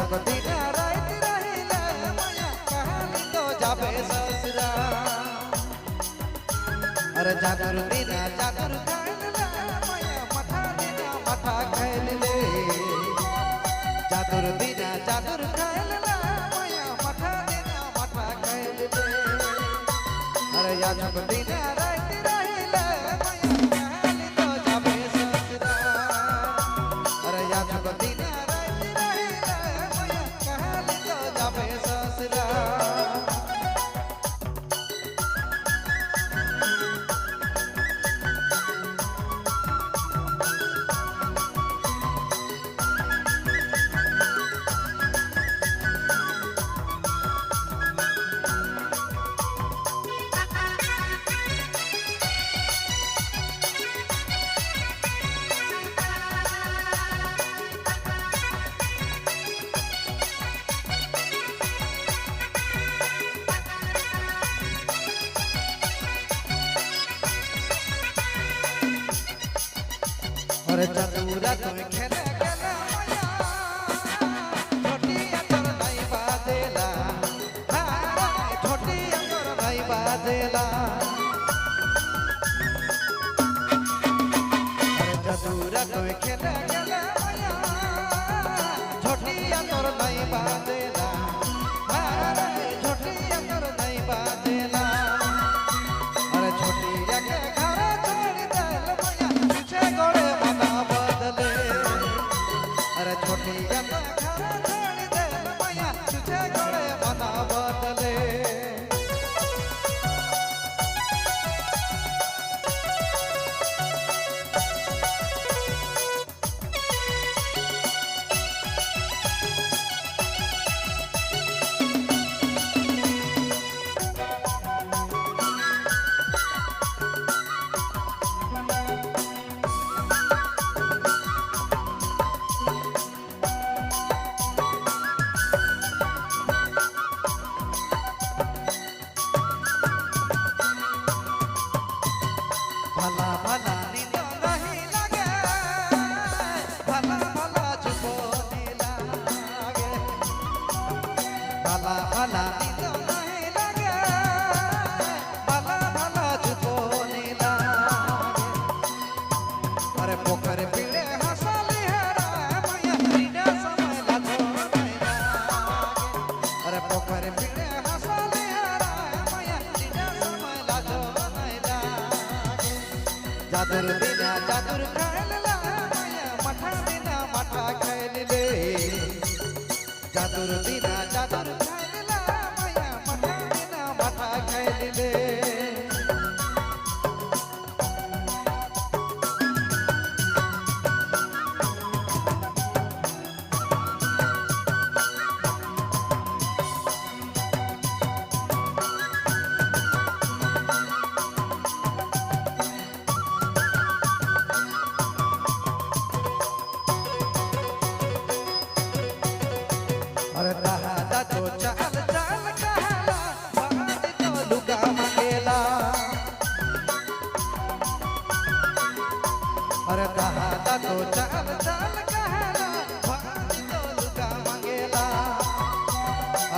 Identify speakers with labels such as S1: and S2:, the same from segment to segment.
S1: सब दिन रात रहिले माया कहानी तो जाबे ससुरा अरे जादुर बिना जादुर खाइले माया माथा बिना माथा खाइले जादुर बिना जादुर खाइले माया माथा बिना माथा खाइले अरे या सब दिन रात रहिले माया कहानी तो जाबे ससुरा अरे या सब दिन रात रहिले माया कहानी तो जाबे ससुरा अरे चतुरा तुम खेले गेला माया छोटी अंदर नहीं बाजेला हाय छोटी अंदर नहीं बाजेला अरे चतुरा तुम खेले गेला माया छोटी अंदर नहीं बाजेला हाय छोटी अंदर नहीं बाजेला अरे छोटी के घर छोड़ दे माया तुझे गोड़े अरे छोटी घर छोड़ दे माया तुझे गोड़े मना बदले भला भला नींद नहीं लगे भला भला चुपो लागे भला भला नींद नहीं लगे भला भला चुपो लागे अरे पोखर पीड़े हंसली हेरा माया बिना समय लाजो नहीं लागे अरे पोखर पीड़े हंसली हेरा माया बिना समय लाजो नहीं लागे जादुर बिना जादुर खाइले माया माथा बिना माथा खाइले जादुर बिना जादुर खाइले माया माथा बिना माथा खाइले अरे दादा तो चाल चाल कहला बात तो लुगा मांगेला अरे दादा तो चाल चाल कहला बात तो लुगा मांगेला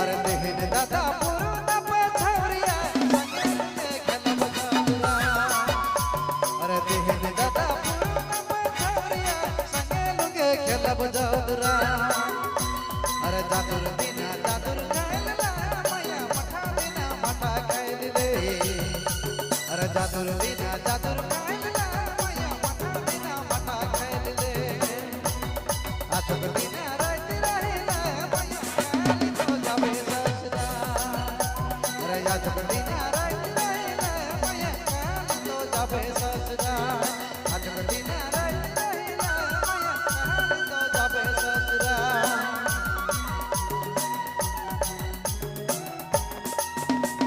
S1: अरे देहन दादा पुरना पछौरिया संगे खेलब जादुरा अरे देहन दादा पुरना पछौरिया संगे लुगे खेलब जादुरा अरे जादुर बिना जादुर खाइले माया माथा बिना माथा खाइले अरे जादुर बिना जादुर खाइले माया माथा बिना माथा खाइले आचक बिना रात रहिले माया कहानी तो जाबे ससुरा अरे आचक बिना